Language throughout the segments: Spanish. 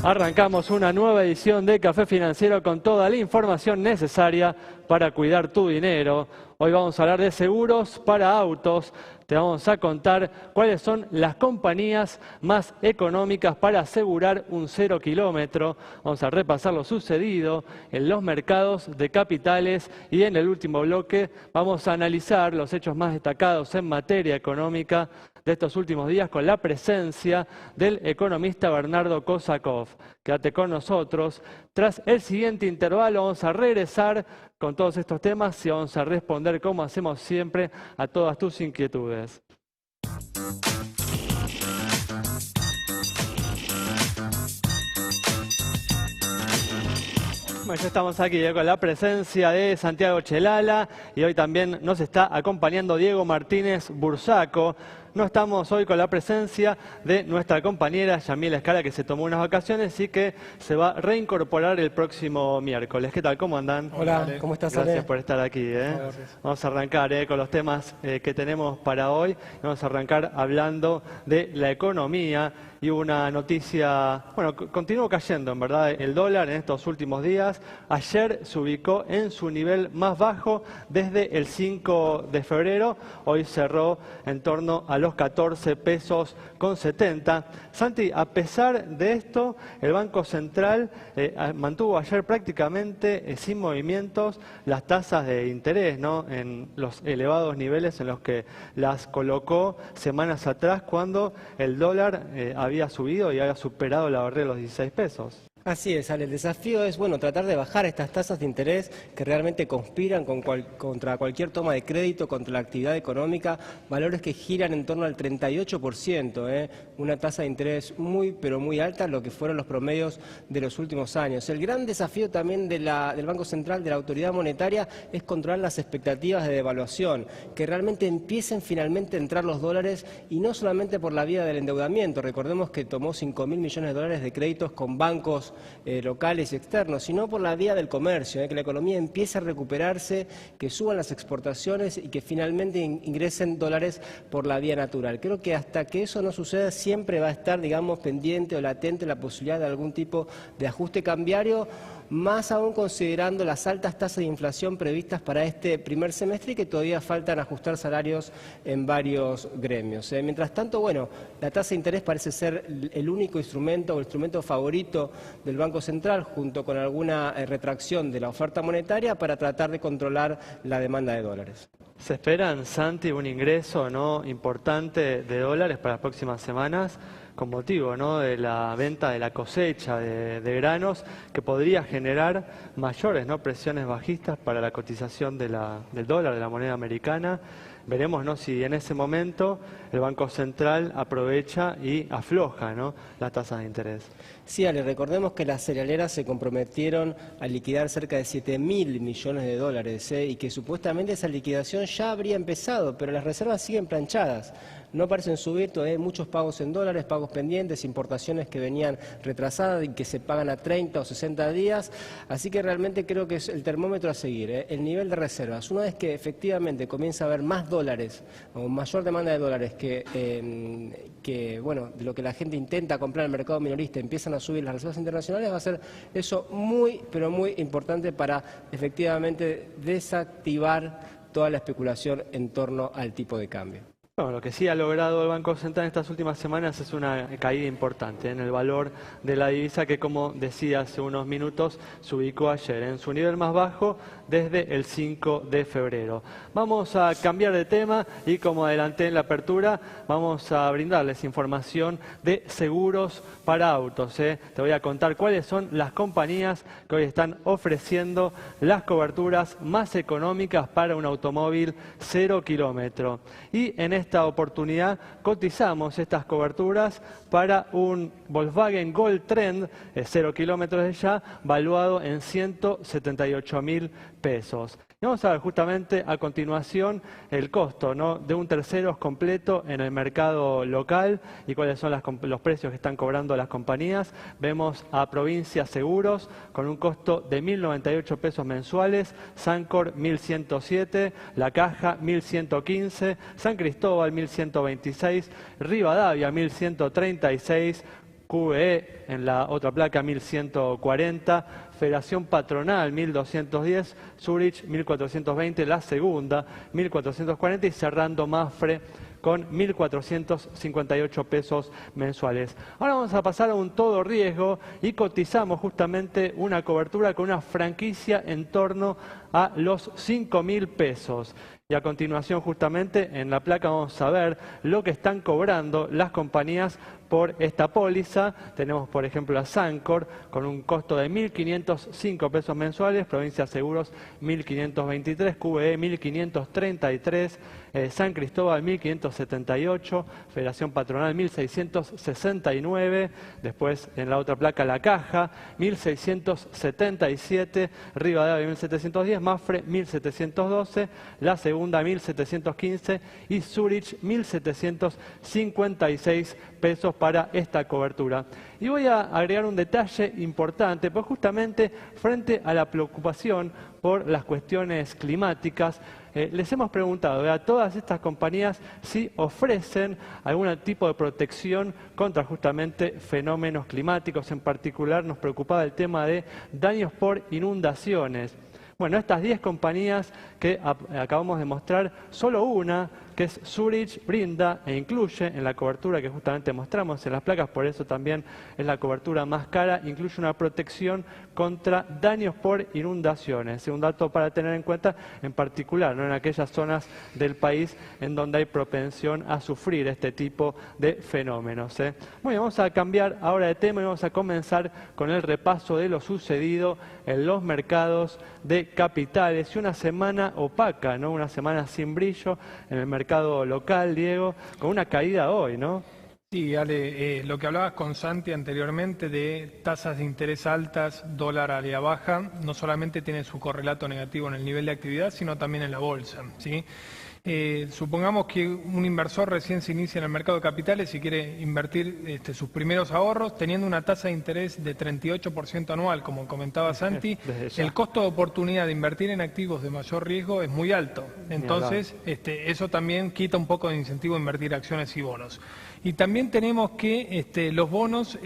Arrancamos una nueva edición de Café Financiero con toda la información necesaria para cuidar tu dinero. Hoy vamos a hablar de seguros para autos. Te vamos a contar cuáles son las compañías más económicas para asegurar un 0 kilómetro. Vamos a repasar lo sucedido en los mercados de capitales y en el último bloque vamos a analizar los hechos más destacados en materia económica de estos últimos días con la presencia del economista Bernardo Kosakov. Quédate con nosotros. Tras el siguiente intervalo vamos a regresar con todos estos temas y vamos a responder, como hacemos siempre, a todas tus inquietudes. Bueno, ya estamos aquí con la presencia de Santiago Chelala y hoy también nos está acompañando Diego Martínez Bursaco. No estamos hoy con la presencia de nuestra compañera Yamila Escala, que se tomó unas vacaciones y que se va a reincorporar el próximo miércoles. ¿Qué tal? ¿Cómo andan? Hola, ¿cómo estás, Ale? Gracias por estar aquí. Vamos a arrancar con los temas que tenemos para hoy. Vamos a arrancar hablando de la economía. Y una noticia, bueno, continuó cayendo, en verdad, el dólar en estos últimos días. Ayer se ubicó en su nivel más bajo desde el 5 de febrero. Hoy cerró en torno a los 14 pesos con 70. Santi, a pesar de esto, el Banco Central mantuvo ayer prácticamente sin movimientos las tasas de interés, ¿no? En los elevados niveles en los que las colocó semanas atrás cuando el dólar había subido y había superado la barrera de los 16 pesos. Así es, Ale. El desafío es, tratar de bajar estas tasas de interés que realmente conspiran contra cualquier toma de crédito, contra la actividad económica, valores que giran en torno al 38%, una tasa de interés muy, pero muy alta, lo que fueron los promedios de los últimos años. El gran desafío también del Banco Central, de la autoridad monetaria, es controlar las expectativas de devaluación, que realmente empiecen finalmente a entrar los dólares y no solamente por la vía del endeudamiento. Recordemos que tomó 5.000 millones de dólares de créditos con bancos locales y externos, sino por la vía del comercio, que la economía empiece a recuperarse, que suban las exportaciones y que finalmente ingresen dólares por la vía natural. Creo que hasta que eso no suceda siempre va a estar, pendiente o latente la posibilidad de algún tipo de ajuste cambiario, más aún considerando las altas tasas de inflación previstas para este primer semestre y que todavía faltan ajustar salarios en varios gremios. Mientras tanto, la tasa de interés parece ser el único instrumento o el instrumento favorito del Banco Central, junto con alguna retracción de la oferta monetaria para tratar de controlar la demanda de dólares. ¿Se esperan, Santi, un ingreso importante de dólares para las próximas semanas con motivo de la venta de la cosecha de granos que podría generar mayores presiones bajistas para la cotización del dólar, de la moneda americana? Veremos si en ese momento el Banco Central aprovecha y afloja las tasas de interés. Sí, Ale, recordemos que las cerealeras se comprometieron a liquidar cerca de 7.000 millones de dólares y que supuestamente esa liquidación ya habría empezado, pero las reservas siguen planchadas. No parecen subir, todavía hay muchos pagos en dólares, pagos pendientes, importaciones que venían retrasadas y que se pagan a 30 o 60 días. Así que realmente creo que es el termómetro a seguir, el nivel de reservas. Una vez que efectivamente comienza a haber más dólares o mayor demanda de dólares de lo que la gente intenta comprar en el mercado minorista, empiezan a subir las reservas internacionales, va a ser eso muy, pero muy importante para efectivamente desactivar toda la especulación en torno al tipo de cambio. Bueno, lo que sí ha logrado el Banco Central en estas últimas semanas es una caída importante en el valor de la divisa que, como decía hace unos minutos, se ubicó ayer en su nivel más bajo desde el 5 de febrero. Vamos a cambiar de tema y, como adelanté en la apertura, vamos a brindarles información de seguros para autos. Te voy a contar cuáles son las compañías que hoy están ofreciendo las coberturas más económicas para un automóvil 0 kilómetro. Y en esta oportunidad cotizamos estas coberturas para un Volkswagen Gol Trend 0 kilómetros de ya, valuado en 178.000 pesos. Y vamos a ver justamente a continuación el costo de un terceros completo en el mercado local y cuáles son los precios que están cobrando las compañías. Vemos a Provincia Seguros con un costo de 1.098 pesos mensuales, Sancor 1.107, La Caja 1.115, San Cristóbal 1.126, Rivadavia 1.136, QBE en la otra placa 1140, Federación Patronal 1210, Zurich 1420, la segunda 1440 y cerrando Mapfre con 1.458 pesos mensuales. Ahora vamos a pasar a un todo riesgo y cotizamos justamente una cobertura con una franquicia en torno a los 5.000 pesos. Y a continuación justamente en la placa vamos a ver lo que están cobrando las compañías por esta póliza. Tenemos por ejemplo a Sancor con un costo de 1.505 pesos mensuales, Provincia Seguros 1.523, QBE 1.533, San Cristóbal 1.578, Federación Patronal 1.669, después en la otra placa La Caja 1.677, Rivadavia 1.710, Mapfre 1.712, la segunda 1.715 y Zurich 1.756 pesos para esta cobertura. Y voy a agregar un detalle importante, pues justamente frente a la preocupación por las cuestiones climáticas, les hemos preguntado a todas estas compañías si ofrecen algún tipo de protección contra justamente fenómenos climáticos. En particular nos preocupaba el tema de daños por inundaciones. Bueno, estas 10 compañías que acabamos de mostrar, solo una, que es Zurich, brinda e incluye en la cobertura que justamente mostramos en las placas, por eso también es la cobertura más cara, incluye una protección contra daños por inundaciones. Es un dato para tener en cuenta, en particular, ¿no?, en aquellas zonas del país en donde hay propensión a sufrir este tipo de fenómenos. Bueno, vamos a cambiar ahora de tema y vamos a comenzar con el repaso de lo sucedido en los mercados de capitales y una semana opaca, ¿no?, una semana sin brillo en el mercado local, Diego, con una caída hoy, ¿no? Sí, Ale, lo que hablabas con Santi anteriormente de tasas de interés altas, dólar a la baja, no solamente tiene su correlato negativo en el nivel de actividad, sino también en la bolsa, ¿sí? Supongamos que un inversor recién se inicia en el mercado de capitales y quiere invertir sus primeros ahorros teniendo una tasa de interés de 38% anual, como comentaba Santi, el costo de oportunidad de invertir en activos de mayor riesgo es muy alto. Entonces, eso también quita un poco de incentivo a invertir acciones y bonos. Y también tenemos que los bonos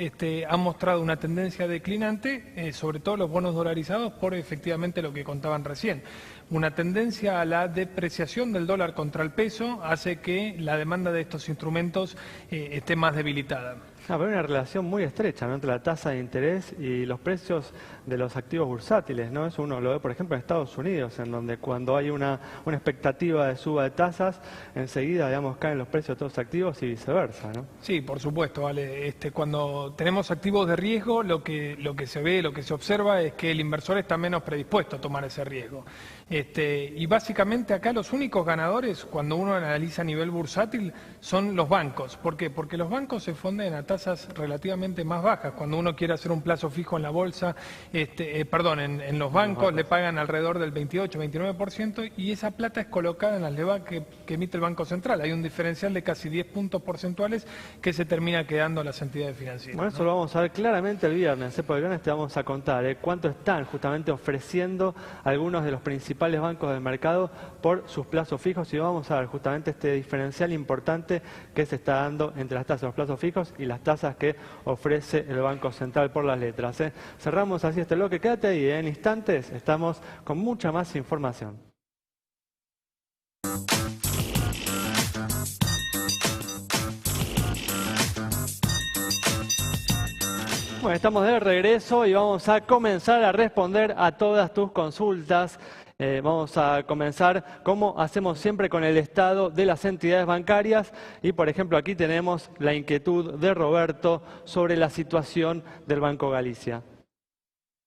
han mostrado una tendencia declinante, sobre todo los bonos dolarizados, por efectivamente lo que contaban recién. Una tendencia a la depreciación del dólar contra el peso hace que la demanda de estos instrumentos esté más debilitada. Pero hay una relación muy estrecha, ¿no?, entre la tasa de interés y los precios de los activos bursátiles, ¿no? Eso uno lo ve, por ejemplo, en Estados Unidos, en donde cuando hay una expectativa de suba de tasas, enseguida, digamos, caen los precios de todos los activos y viceversa, ¿no? Sí, por supuesto, vale. Cuando tenemos activos de riesgo, lo que se ve, lo que se observa es que el inversor está menos predispuesto a tomar ese riesgo. Y básicamente acá los únicos ganadores, cuando uno analiza a nivel bursátil, son los bancos. ¿Por qué? Porque los bancos se fonden a tasas relativamente más bajas. Cuando uno quiere hacer un plazo fijo en la bolsa, en los bancos le pagan alrededor del 28-29% y esa plata es colocada en las LEVAC que emite el Banco Central. Hay un diferencial de casi 10 puntos porcentuales que se termina quedando a las entidades financieras. Bueno, eso lo vamos a ver claramente el viernes, porque el viernes te vamos a contar cuánto están justamente ofreciendo algunos de los principales bancos del mercado por sus plazos fijos y vamos a ver justamente este diferencial importante que se está dando entre las tasas de los plazos fijos y las tasas que ofrece el Banco Central por las letras. Cerramos así este bloque, quédate ahí, en instantes estamos con mucha más información. Bueno, estamos de regreso y vamos a comenzar a responder a todas tus consultas. Vamos a comenzar, como hacemos siempre, con el estado de las entidades bancarias. Y, por ejemplo, aquí tenemos la inquietud de Roberto sobre la situación del Banco Galicia.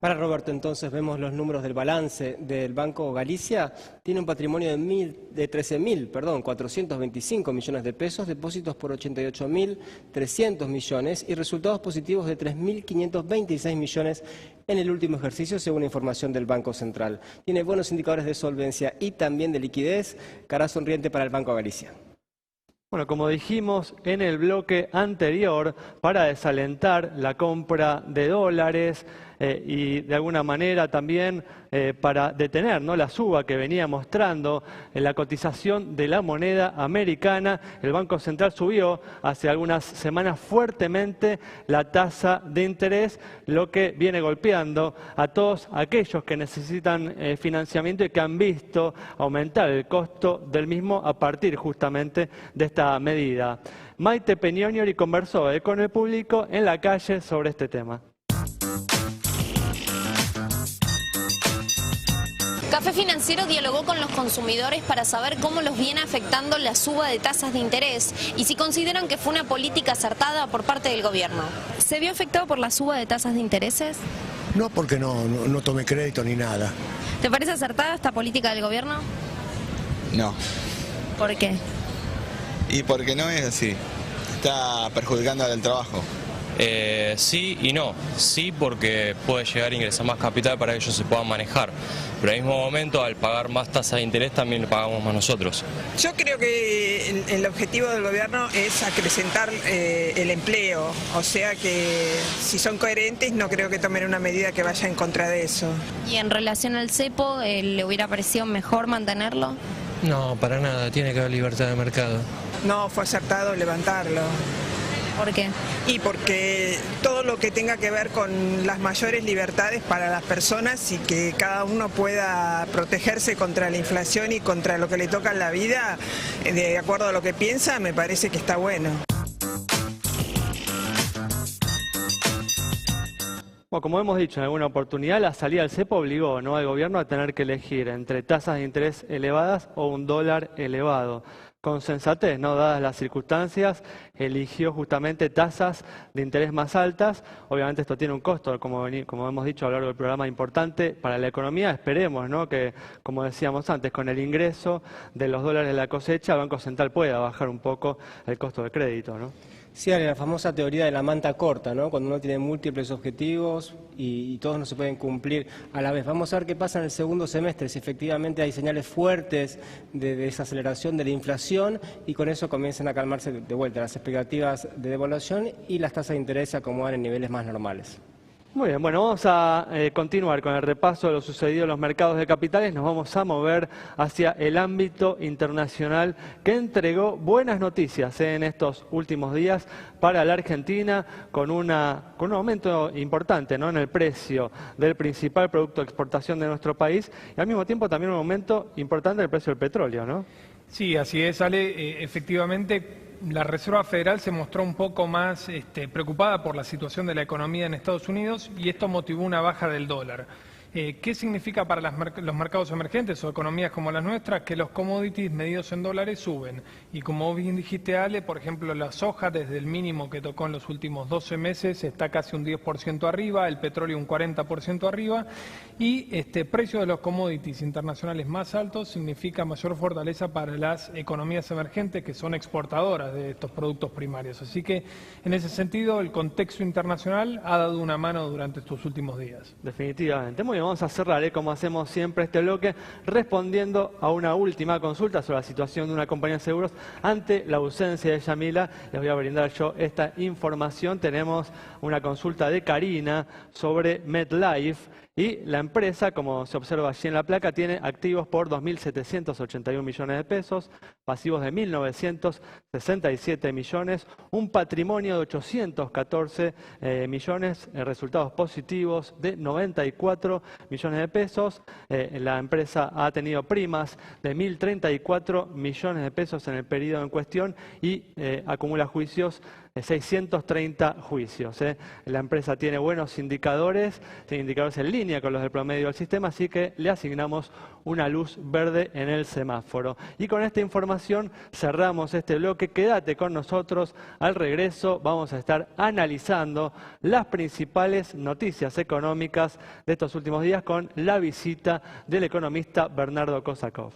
Para Roberto, entonces, vemos los números del balance del Banco Galicia. Tiene un patrimonio de 13.425 millones de pesos, depósitos por 88.300 millones y resultados positivos de 3.526 millones en el último ejercicio, según información del Banco Central. Tiene buenos indicadores de solvencia y también de liquidez, cara sonriente para el Banco Galicia. Bueno, como dijimos en el bloque anterior, para desalentar la compra de dólares, y de alguna manera también para detener, ¿no?, la suba que venía mostrando en la cotización de la moneda americana. El Banco Central subió hace algunas semanas fuertemente la tasa de interés, lo que viene golpeando a todos aquellos que necesitan financiamiento y que han visto aumentar el costo del mismo a partir justamente de esta medida. Maite Peñoniori conversó con el público en la calle sobre este tema. Café Financiero dialogó con los consumidores para saber cómo los viene afectando la suba de tasas de interés y si consideran que fue una política acertada por parte del gobierno. ¿Se vio afectado por la suba de tasas de intereses? No, porque no tomé crédito ni nada. ¿Te parece acertada esta política del gobierno? No. ¿Por qué? Y porque no es así. Está perjudicando al trabajo. Sí y no. Sí, porque puede llegar a ingresar más capital para que ellos se puedan manejar. Pero al mismo momento, al pagar más tasas de interés, también le pagamos más nosotros. Yo creo que el objetivo del gobierno es acrecentar el empleo. O sea que si son coherentes, no creo que tomen una medida que vaya en contra de eso. ¿Y en relación al cepo, le hubiera parecido mejor mantenerlo? No, para nada. Tiene que haber libertad de mercado. No fue acertado levantarlo. ¿Por qué? Y porque todo lo que tenga que ver con las mayores libertades para las personas y que cada uno pueda protegerse contra la inflación y contra lo que le toca en la vida, de acuerdo a lo que piensa, me parece que está bueno. Bueno, como hemos dicho en alguna oportunidad, la salida del cepo obligó, ¿no?, al gobierno a tener que elegir entre tasas de interés elevadas o un dólar elevado. Con sensatez, ¿no?, dadas las circunstancias, eligió justamente tasas de interés más altas. Obviamente esto tiene un costo, como hemos dicho a lo largo del programa, importante para la economía. Esperemos, ¿no?, que, como decíamos antes, con el ingreso de los dólares de la cosecha, el Banco Central pueda bajar un poco el costo del crédito, ¿no? Sí, la famosa teoría de la manta corta, ¿no? Cuando uno tiene múltiples objetivos y todos no se pueden cumplir a la vez. Vamos a ver qué pasa en el segundo semestre, si efectivamente hay señales fuertes de desaceleración de la inflación y con eso comienzan a calmarse de vuelta las expectativas de devaluación y las tasas de interés se acomodan en niveles más normales. Muy bien, bueno, vamos a continuar con el repaso de lo sucedido en los mercados de capitales. Nos vamos a mover hacia el ámbito internacional que entregó buenas noticias en estos últimos días para la Argentina con un aumento importante, ¿no?, en el precio del principal producto de exportación de nuestro país y al mismo tiempo también un aumento importante del precio del petróleo, ¿no? Sí, así es, Ale. Efectivamente, la Reserva Federal se mostró un poco más preocupada por la situación de la economía en Estados Unidos y esto motivó una baja del dólar. ¿Qué significa para los mercados emergentes o economías como las nuestras? Que los commodities medidos en dólares suben. Y como bien dijiste, Ale, por ejemplo, la soja desde el mínimo que tocó en los últimos 12 meses está casi un 10% arriba, el petróleo un 40% arriba y precio de los commodities internacionales más altos significa mayor fortaleza para las economías emergentes que son exportadoras de estos productos primarios. Así que en ese sentido el contexto internacional ha dado una mano durante estos últimos días. Definitivamente. Muy bien, vamos a cerrar, como hacemos siempre, este bloque respondiendo a una última consulta sobre la situación de una compañía de seguros ante la ausencia de Yamila. Les voy a brindar yo esta información. Tenemos una consulta de Karina sobre MetLife. Y la empresa, como se observa allí en la placa, tiene activos por 2.781 millones de pesos, pasivos de 1.967 millones, un patrimonio de 814 millones, resultados positivos de 94 millones de pesos. La empresa ha tenido primas de 1.034 millones de pesos en el periodo en cuestión y acumula juicios 630 juicios. La empresa tiene buenos indicadores, tiene indicadores en línea con los del promedio del sistema, así que le asignamos una luz verde en el semáforo. Y con esta información cerramos este bloque. Quédate con nosotros. Al regreso vamos a estar analizando las principales noticias económicas de estos últimos días con la visita del economista Bernardo Kosakov.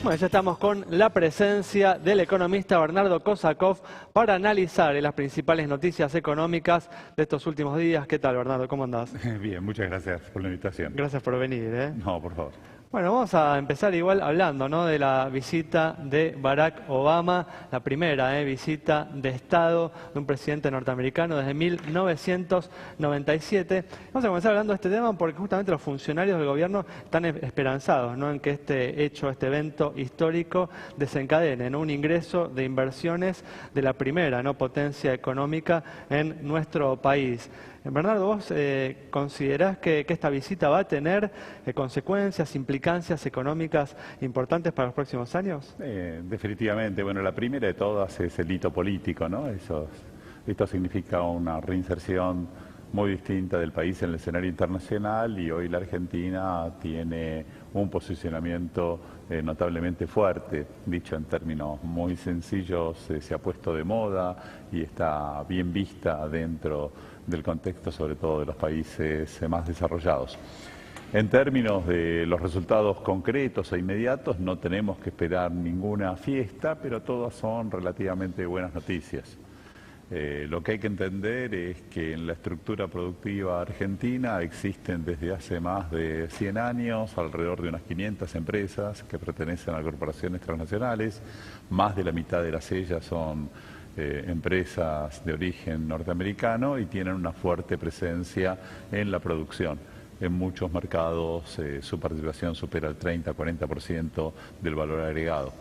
Bueno, ya estamos con la presencia del economista Bernardo Kosakov para analizar las principales noticias económicas de estos últimos días. ¿Qué tal, Bernardo? ¿Cómo andás? Bien, muchas gracias por la invitación. Gracias por venir. No, por favor. Bueno, vamos a empezar igual hablando, ¿no?, de la visita de Barack Obama, la primera visita de Estado de un presidente norteamericano desde 1997. Vamos a comenzar hablando de este tema porque justamente los funcionarios del gobierno están esperanzados, ¿no?, en que este hecho, este evento histórico desencadene, ¿no?, un ingreso de inversiones de la primera, ¿no?, potencia económica en nuestro país. Bernardo, ¿vos considerás que esta visita va a tener consecuencias, implicancias económicas importantes para los próximos años? Definitivamente. Bueno, la primera de todas es el hito político, ¿no? Esto significa una reinserción muy distinta del país en el escenario internacional y hoy la Argentina tiene un posicionamiento notablemente fuerte. Dicho en términos muy sencillos, se ha puesto de moda y está bien vista dentro del contexto, sobre todo de los países más desarrollados. En términos de los resultados concretos e inmediatos, no tenemos que esperar ninguna fiesta, pero todas son relativamente buenas noticias. Lo que hay que entender es que en la estructura productiva argentina existen desde hace más de 100 años alrededor de unas 500 empresas que pertenecen a corporaciones transnacionales. Más de la mitad de ellas son empresas de origen norteamericano y tienen una fuerte presencia en la producción. En muchos mercados su participación supera el 30-40% del valor agregado.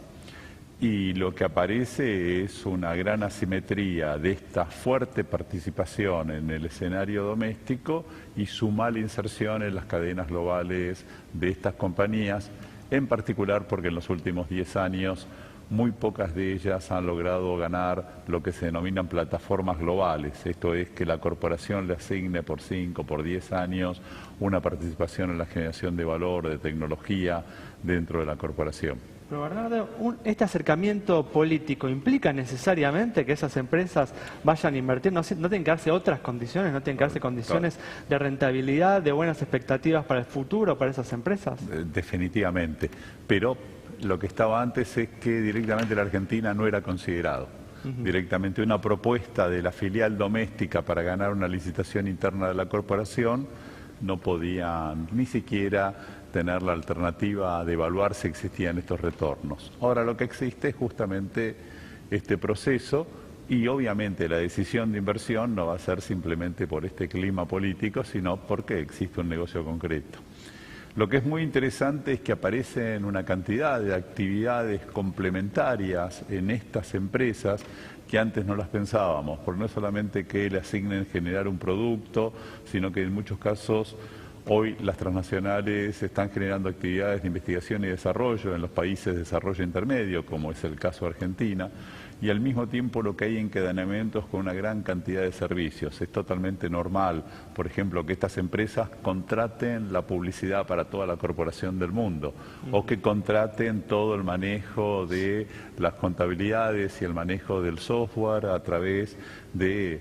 Y lo que aparece es una gran asimetría de esta fuerte participación en el escenario doméstico y su mala inserción en las cadenas globales de estas compañías, en particular porque en los últimos 10 años muy pocas de ellas han logrado ganar lo que se denominan plataformas globales. Esto es que la corporación le asigne por 5, por 10 años una participación en la generación de valor, de tecnología dentro de la corporación. Pero Bernardo, ¿este acercamiento político implica necesariamente que esas empresas vayan a invertir? ¿No tienen que darse otras condiciones? ¿No tienen que darse condiciones de rentabilidad, de buenas expectativas para el futuro para esas empresas? Definitivamente, pero lo que estaba antes es que directamente la Argentina no era considerado. Directamente una propuesta de la filial doméstica para ganar una licitación interna de la corporación no podían ni siquiera tener la alternativa de evaluar si existían estos retornos. Ahora lo que existe es justamente este proceso y obviamente la decisión de inversión no va a ser simplemente por este clima político, sino porque existe un negocio concreto. Lo que es muy interesante es que aparecen una cantidad de actividades complementarias en estas empresas que antes no las pensábamos, porque no es solamente que le asignen generar un producto, sino que en muchos casos hoy las transnacionales están generando actividades de investigación y desarrollo en los países de desarrollo intermedio, como es el caso de Argentina, y al mismo tiempo lo que hay encadenamientos con una gran cantidad de servicios. Es totalmente normal, por ejemplo, que estas empresas contraten la publicidad para toda la corporación del mundo, o que contraten todo el manejo de las contabilidades y el manejo del software a través de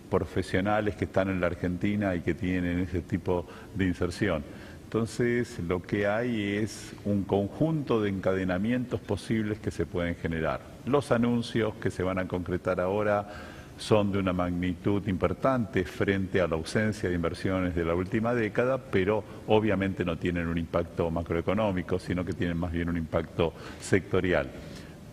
profesionales que están en la Argentina y que tienen ese tipo de inserción. Entonces, lo que hay es un conjunto de encadenamientos posibles que se pueden generar. Los anuncios que se van a concretar ahora son de una magnitud importante frente a la ausencia de inversiones de la última década, pero obviamente no tienen un impacto macroeconómico, sino que tienen más bien un impacto sectorial.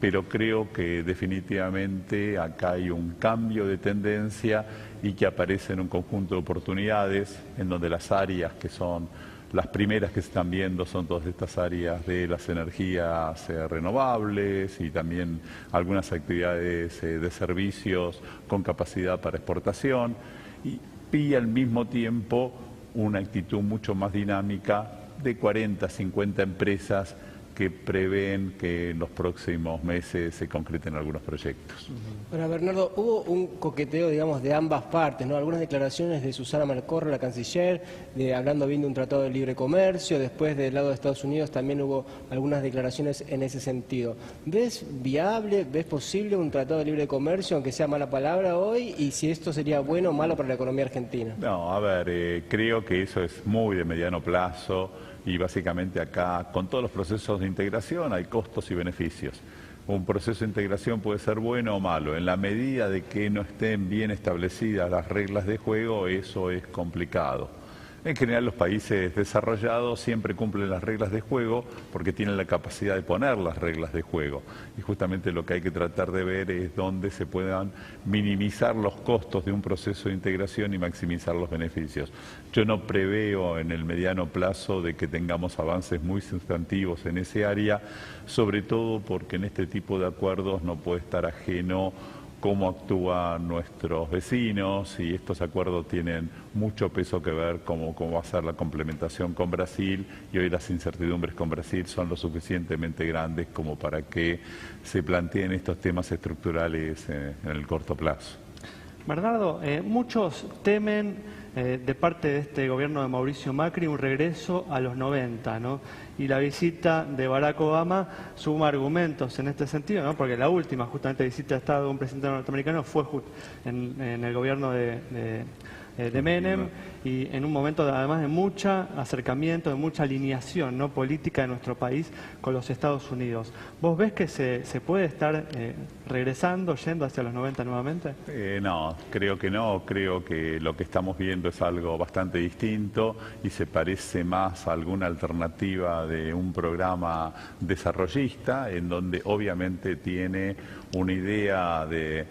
Pero creo que definitivamente acá hay un cambio de tendencia y que aparecen un conjunto de oportunidades en donde las áreas que son las primeras que se están viendo son todas estas áreas de las energías renovables y también algunas actividades de servicios con capacidad para exportación y al mismo tiempo una actitud mucho más dinámica de 40, 50 empresas que prevén que en los próximos meses se concreten algunos proyectos. Bueno, Bernardo, hubo un coqueteo, digamos, de ambas partes, ¿no? Algunas declaraciones de Susana Marcorro, la canciller, hablando bien de un tratado de libre comercio. Después, del lado de Estados Unidos, también hubo algunas declaraciones en ese sentido. ¿Ves viable, ves posible un tratado de libre comercio, aunque sea mala palabra hoy? Y si esto sería bueno o malo para la economía argentina. No, a ver, creo que eso es muy de mediano plazo. Y básicamente acá, con todos los procesos de integración, hay costos y beneficios. Un proceso de integración puede ser bueno o malo. En la medida de que no estén bien establecidas las reglas de juego, eso es complicado. En general los países desarrollados siempre cumplen las reglas de juego porque tienen la capacidad de poner las reglas de juego. Y justamente lo que hay que tratar de ver es dónde se puedan minimizar los costos de un proceso de integración y maximizar los beneficios. Yo no preveo en el mediano plazo de que tengamos avances muy sustantivos en ese área, sobre todo porque en este tipo de acuerdos no puede estar ajeno cómo actúan nuestros vecinos, y estos acuerdos tienen mucho peso que ver cómo va a ser la complementación con Brasil, y hoy las incertidumbres con Brasil son lo suficientemente grandes como para que se planteen estos temas estructurales en el corto plazo. Bernardo, muchos temen de parte de este gobierno de Mauricio Macri un regreso a los 90, ¿no? Y la visita de Barack Obama suma argumentos en este sentido, ¿no? Porque la última justamente visita de Estado de un presidente norteamericano fue en el gobierno de Menem, y en un momento además de mucho acercamiento, de mucha alineación, ¿no?, política de nuestro país con los Estados Unidos. ¿Vos ves que se puede estar regresando, yendo hacia los 90 nuevamente? No, creo que no. Creo que lo que estamos viendo es algo bastante distinto y se parece más a alguna alternativa de un programa desarrollista, en donde obviamente tiene una idea de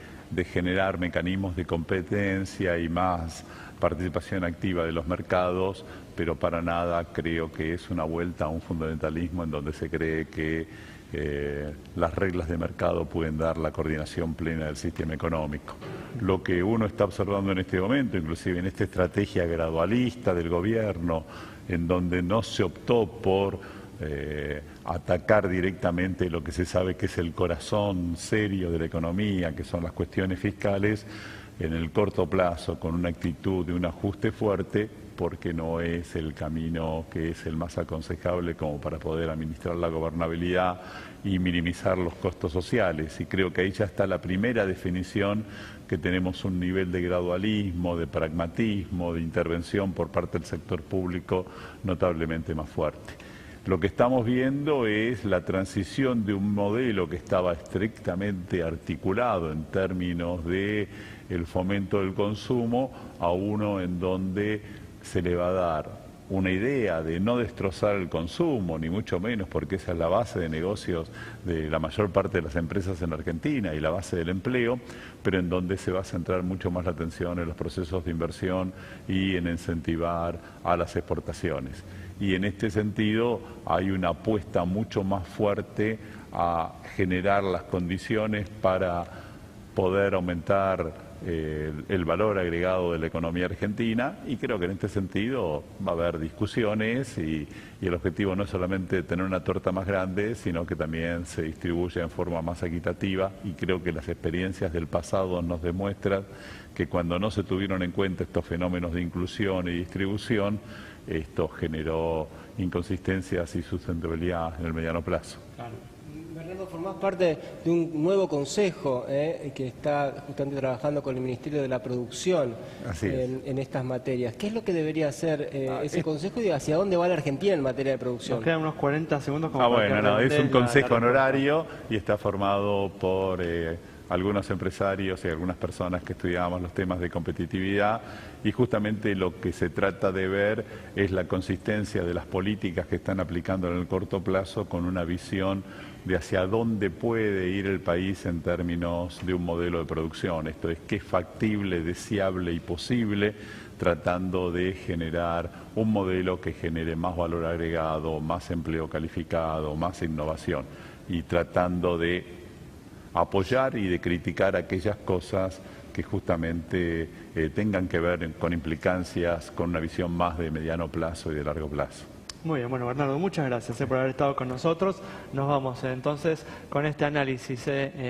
generar mecanismos de competencia y más participación activa de los mercados, pero para nada creo que es una vuelta a un fundamentalismo en donde se cree que las reglas de mercado pueden dar la coordinación plena del sistema económico. Lo que uno está observando en este momento, inclusive en esta estrategia gradualista del gobierno, en donde no se optó por atacar directamente lo que se sabe que es el corazón serio de la economía, que son las cuestiones fiscales, en el corto plazo, con una actitud de un ajuste fuerte, porque no es el camino que es el más aconsejable como para poder administrar la gobernabilidad y minimizar los costos sociales. Y creo que ahí ya está la primera definición, que tenemos un nivel de gradualismo, de pragmatismo, de intervención por parte del sector público notablemente más fuerte. Lo que estamos viendo es la transición de un modelo que estaba estrictamente articulado en términos de el fomento del consumo a uno en donde se le va a dar una idea de no destrozar el consumo, ni mucho menos, porque esa es la base de negocios de la mayor parte de las empresas en Argentina y la base del empleo, pero en donde se va a centrar mucho más la atención en los procesos de inversión y en incentivar a las exportaciones. Y en este sentido hay una apuesta mucho más fuerte a generar las condiciones para poder aumentar el valor agregado de la economía argentina, y creo que en este sentido va a haber discusiones y el objetivo no es solamente tener una torta más grande, sino que también se distribuya en forma más equitativa, y creo que las experiencias del pasado nos demuestran que cuando no se tuvieron en cuenta estos fenómenos de inclusión y distribución, esto generó inconsistencias y sustentabilidad en el mediano plazo. Claro. Bernardo, formás parte de un nuevo consejo que está justamente trabajando con el Ministerio de la Producción en estas materias. ¿Qué es lo que debería hacer ese consejo y hacia dónde va la Argentina en materia de producción? Nos quedan unos 40 segundos como es un consejo honorario y está formado por algunos empresarios y algunas personas que estudiamos los temas de competitividad, y justamente lo que se trata de ver es la consistencia de las políticas que están aplicando en el corto plazo con una visión de hacia dónde puede ir el país en términos de un modelo de producción. Esto es, qué es factible, deseable y posible, tratando de generar un modelo que genere más valor agregado, más empleo calificado, más innovación, y tratando de apoyar y de criticar aquellas cosas que justamente tengan que ver con implicancias, con una visión más de mediano plazo y de largo plazo. Muy bien, bueno, Bernardo, muchas gracias por haber estado con nosotros. Nos vamos entonces con este análisis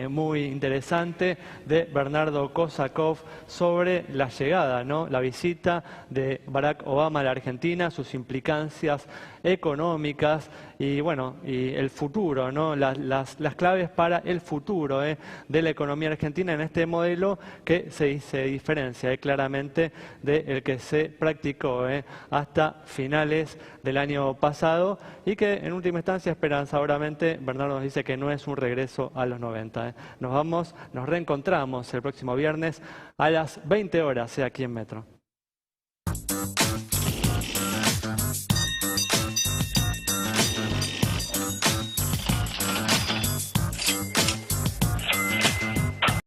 muy interesante de Bernardo Kosakov sobre la llegada, ¿no?, la visita de Barack Obama a la Argentina, sus implicancias económicas y bueno, y el futuro, ¿no?, las claves para el futuro de la economía argentina en este modelo que se diferencia claramente del que se practicó hasta finales del año pasado, y que en última instancia esperanzadoramente Bernardo nos dice que no es un regreso a los 90. Nos reencontramos el próximo viernes a las 20 horas aquí en Metro.